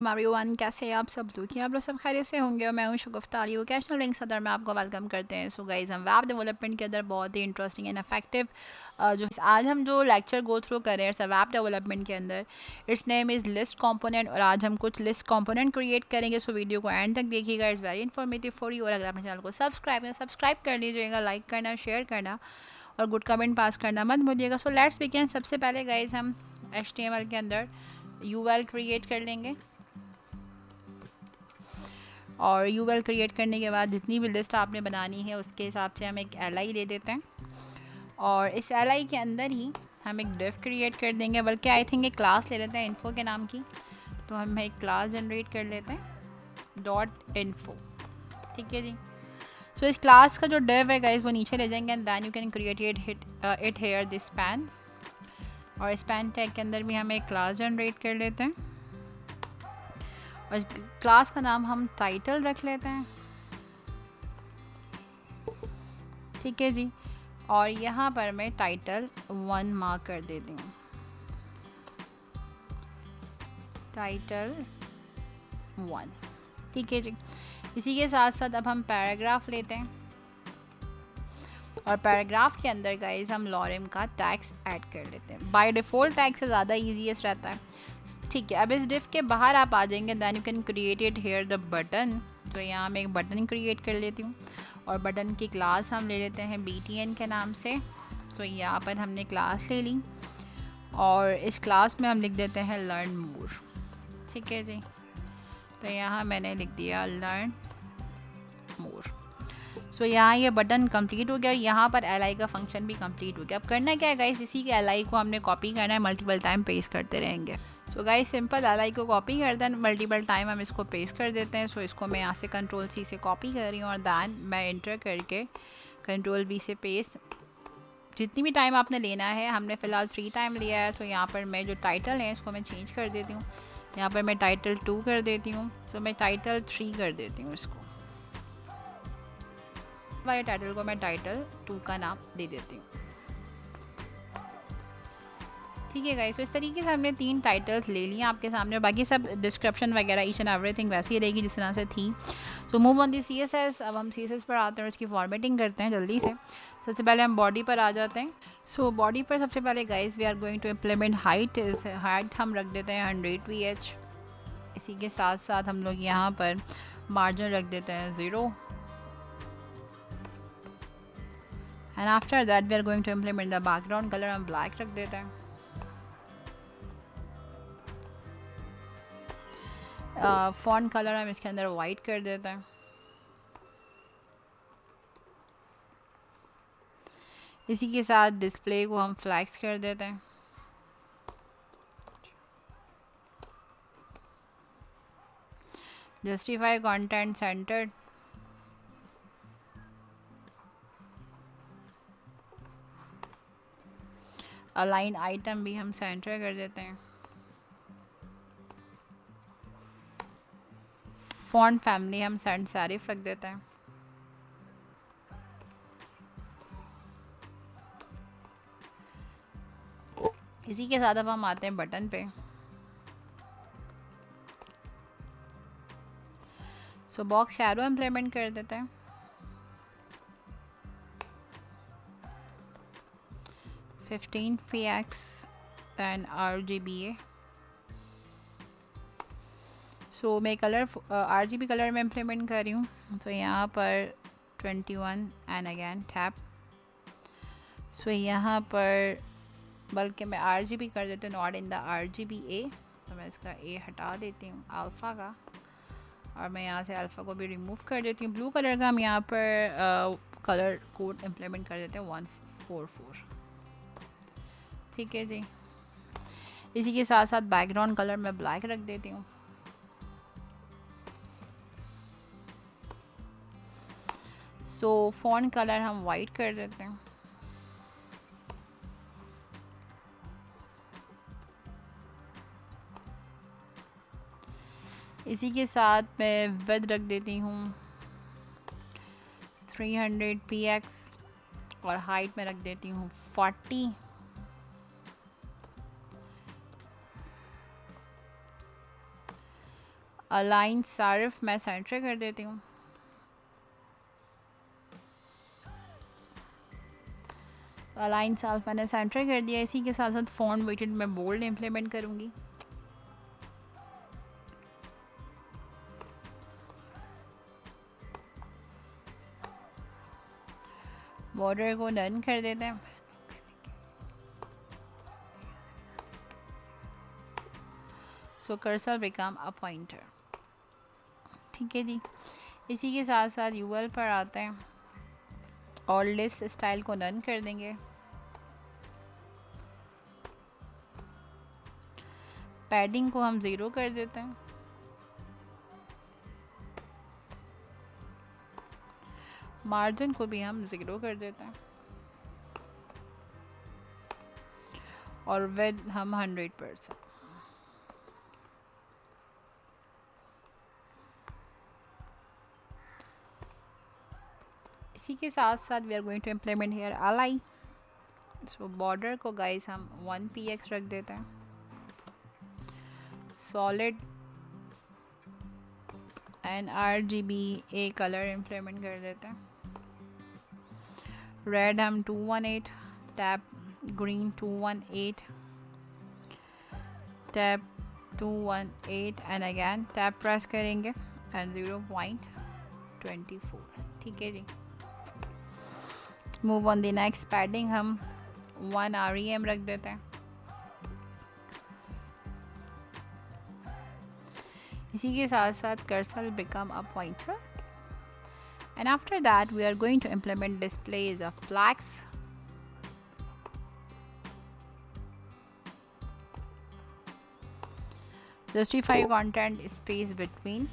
Everyone, कैसे हैं आप सब लोग? आप लोग सब खैरियत से होंगे और मैं हूं शगुफ्ता अली वोकेशनल लिंक सदर में आपको वेलकम करते हैं। सो गाइस, हम वेब डेवलपमेंट के अंदर बहुत ही इंटरेस्टिंग एंड इफेक्टिव जो आज हम जो लेक्चर गो थ्रू कर रहे हैं सर वेब डेवलपमेंट के अंदर, it's name is list component. और आज हम कुछ लिस्ट कंपोनेंट क्रिएट करेंगे। सो वीडियो को एंड तक देखिएगा, it's very informative for you. और अगर अपने चैनल को सब्सक्राइब कर लीजिएगा, लाइक करना, शेयर करना और गुड कमेंट पास करना मत भूलिएगा। So let's begin. सबसे पहले गाइस हम HTML के अंदर यूएल क्रिएट कर लेंगे और यूएल क्रिएट करने के बाद जितनी भी लिस्ट आपने बनानी है उसके हिसाब से हम एक एल ले देते हैं और इस एल के अंदर ही हम एक डिफ क्रिएट कर देंगे, बल्कि आई थिंक एक क्लास ले लेते हैं इन्फो के नाम की। तो हम एक क्लास जनरेट कर लेते हैं .info। ठीक है जी। सो इस क्लास का जो डिव है गाइस वो नीचे ले जाएंगे and then you can create it here this span. और स्पैन टैग के अंदर भी हम एक क्लास जनरेट कर लेते हैं और क्लास का नाम हम टाइटल रख लेते हैं। ठीक है जी। और यहाँ पर मैं टाइटल 1 मार्क कर देती हूँ, टाइटल 1। ठीक है जी। इसी के साथ साथ अब हम पैराग्राफ लेते हैं और पैराग्राफ के अंदर गाइस हम लॉरेम का टैग्स ऐड कर लेते हैं। बाय डिफ़ॉल्ट टैग से ज़्यादा ईजीएस्ट रहता है। ठीक है, अब इस डिफ के बाहर आप आ जाएंगे, then you can create it here the button. तो यहाँ मैं एक बटन क्रिएट कर लेती हूँ और बटन की क्लास हम ले लेते हैं BTN के नाम से। सो यहाँ पर हमने क्लास ले ली और इस क्लास में हम लिख देते हैं लर्न मोर। ठीक है जी। तो यहाँ मैंने लिख दिया लर्न मोर। सो यहाँ ये बटन कंप्लीट हो गया और यहाँ पर एल का फंक्शन भी कंप्लीट हो गया। अब करना क्या है गाइस, इसी के एल को हमने कॉपी करना है, मल्टीपल टाइम पेस्ट करते रहेंगे। सो गाइस सिंपल एल को कॉपी करते हैं, मल्टीपल टाइम हम इसको पेस्ट कर देते हैं। सो इसको मैं यहाँ से Ctrl+C से कॉपी कर रही हूँ और दैन मैं एंटर करके Ctrl+V से पेस्ट। जितनी भी टाइम आपने लेना है, हमने फ़िलहाल 3 टाइम लिया है। तो यहाँ पर मैं जो टाइटल है इसको मैं चेंज कर देती हूँ। यहाँ पर मैं टाइटल 2 कर देती हूँ। सो मैं टाइटल 3 कर देती हूँ इसको। वाले टाइटल को मैं टाइटल 2 का नाम दे देती हूँ। ठीक है गाइस, तो इस तरीके से हमने 3 टाइटल्स ले लिए आपके सामने और बाकी सब डिस्क्रिप्शन वगैरह ईच एंड एवरीथिंग वैसे ही रहेगी जिस तरह से थी। So move on the CSS। अब हम CSS पर आते हैं और इसकी फॉर्मेटिंग करते हैं जल्दी से। सबसे पहले हम बॉडी पर आ जाते हैं। सो बॉडी पर सबसे पहले guys we are going to implement height. Height हम रख देते हैं 100 ph। इसी के साथ साथ हम लोग यहाँ पर मार्जिन रख देते हैं 0 and after that we are going to implement the background colour हम ब्लैक रख देते हैं। फॉन्ट कलर हम इसके अंदर वाइट कर देते हैं। इसी के साथ डिस्प्ले को हम फ्लैक्स कर देते हैं। Justify content centred. Align item भी हम सेंटर कर देते हैं। फॉन्ट फैमिली हम सैंड सैरिफ रख देते हैं। इसी के साथ अब हम आते हैं बटन पे। सो बॉक्स शैडो इम्प्लीमेंट कर देते हैं। $15 px एंड RGBA। सो मैं कलर RGB कलर में इम्प्लीमेंट कर रही हूँ। तो यहाँ पर 21 एंड अगेन टैप। सो यहाँ पर बल्कि मैं RGB कर देती हूँ, नॉट इन द RGBA। तो मैं इसका A हटा देती हूँ अल्फ़ा का और मैं यहाँ से अल्फ़ा को भी रिमूव कर देती हूँ। ब्लू कलर का हम यहाँ पर कलर कोड इम्प्लीमेंट कर देते हैं 144। ठीक है जी। इसी के साथ साथ बैकग्राउंड कलर मैं ब्लैक रख देती हूँ। सो फॉन्ट कलर हम वाइट कर देते हैं। इसी के साथ मैं विड्थ रख देती हूँ 300 px और हाइट में रख देती हूँ 40। अलाइन सारिफ मैं सेंटर कर देती हूँ। अलाइन सारिफ मैंने सेंटर कर दिया। इसी के साथ साथ फॉन्ट वेटेड मैं बोल्ड इम्प्लीमेंट करूँगी। बॉर्डर को डन कर देते हैं। सो कर्सर बिकम अ पॉइंटर। ठीक है जी। इसी के साथ साथ यूएल पर आते हैं और लिस्ट स्टाइल को डन कर देंगे। पैडिंग को हम 0 कर देते हैं। मार्जिन को भी हम 0 कर देते हैं और विड्थ हम 100%। इसी के साथ साथ we are going to implement here अलाई। सो बॉर्डर को गाइस हम 1 px रख देते हैं। Solid and RGB A colour implement कर देते हैं। रेड हम 218, tap green 218, tap 218 and again tap press करेंगे एंड 0.24। ठीक है जी। Move on the next. Padding हम 1 REM रख देते हैं। इसी के साथ साथ cursor will become a pointer, and after that we are going to implement displays of flags, justify content space between,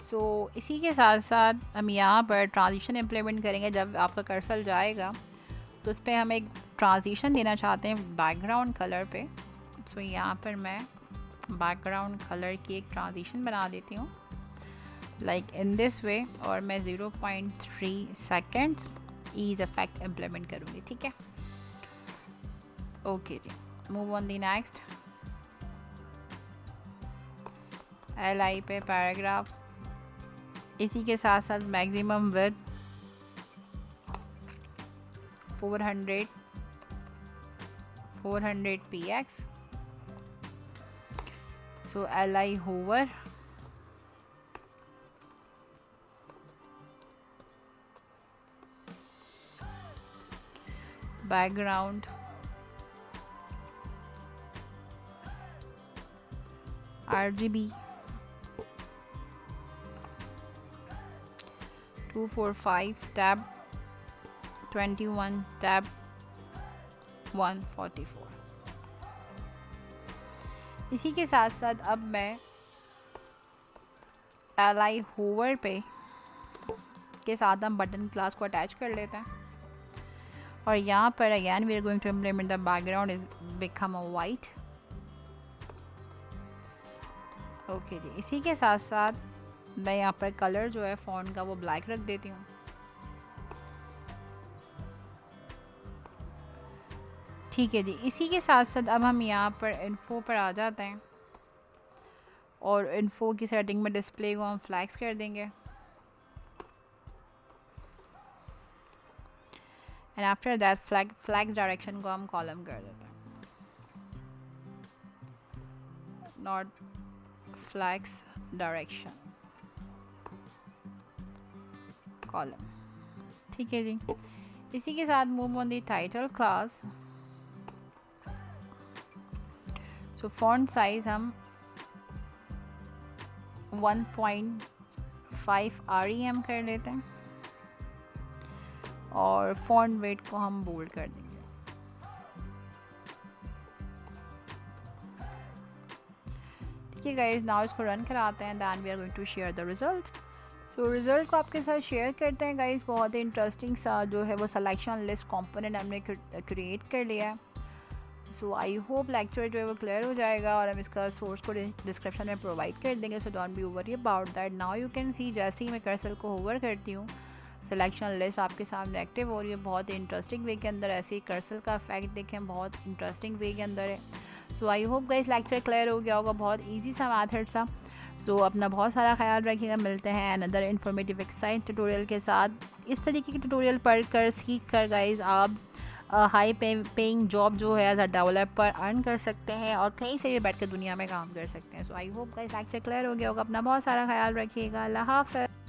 so इसी के साथ साथ हम यहाँ पर ट्रांजिशन इम्प्लीमेंट करेंगे। जब आपका कर्सर जाएगा तो उस पर हम एक ट्रांजिशन देना चाहते हैं बैकग्राउंड कलर पे। सो यहाँ पर मैं बैकग्राउंड कलर की एक ट्रांजिशन बना देती हूँ लाइक इन दिस वे, और मैं 0.3 सेकेंड्स ईज इफेक्ट इम्प्लीमेंट करूँगी। ठीक है, ओके जी। Move on the next. LI पे पैराग्राफ। इसी के साथ साथ maximum width 400 px। so LI hover, background, RGB 245, tab 21, tab 144। इसी के साथ साथ अब मैं LI होवर पे के साथ हम बटन क्लास को अटैच कर लेते हैं और यहाँ पर again we are going to implement the background is become a white. Okay जी। इसी के साथ साथ मैं यहाँ पर कलर जो है फ़ॉन्ट का वो ब्लैक रख देती हूँ। ठीक है जी। इसी के साथ साथ अब हम यहाँ पर इन्फो पर आ जाते हैं और इन्फो की सेटिंग में डिस्प्ले को हम फ्लैक्स कर देंगे and after that flex direction को हम कॉलम कर देते हैं, नॉट फ्लैक्स डायरेक्शन कॉलम। ठीक है जी। इसी के साथ move on the title class. So font size हम 1.5 REM कर लेते हैं और फॉन्ट वेट को हम बोल्ड कर देंगे। ठीक है गाइस, नाउ इसको रन कराते हैं, then we are going to share the result. So result को आपके साथ शेयर करते हैं गाइस। बहुत ही इंटरेस्टिंग सा जो है वो सिलेक्शन लिस्ट कंपोनेंट हमने क्रिएट कर लिया है। सो आई होप लेक्चर जो है वो क्लियर हो जाएगा और हम इसका सोर्स को डिस्क्रिप्शन में प्रोवाइड कर देंगे। So don't be worry about that. Now you can see जैसे ही मैं कर्सर को होवर करती हूँ सिलेक्शन लिस्ट आपके सामने एक्टिव हो रही है। बहुत ही इंटरेस्टिंग वे के अंदर ऐसे ही कर्सर का इफेक्ट देखें, बहुत इंटरेस्टिंग वे के अंदर है। So I hope guys lecture clear हो गया होगा, बहुत ईजी सा मैथड सा। सो अपना बहुत सारा ख्याल रखिएगा, मिलते हैं अनदर इन्फॉर्मेटिव एक्साइट ट्यूटोरियल के साथ। इस तरीके के ट्यूटोरियल पढ़कर सीख कर गाइस आप हाई पेइंग जॉब जो है एज अ डेवलपर अर्न कर सकते हैं और कहीं से भी बैठ कर दुनिया में काम कर सकते हैं। So I hope guys lecture clear हो गया होगा। अपना बहुत सारा ख्याल रखिएगा। अल्लाह हाफ़िज़।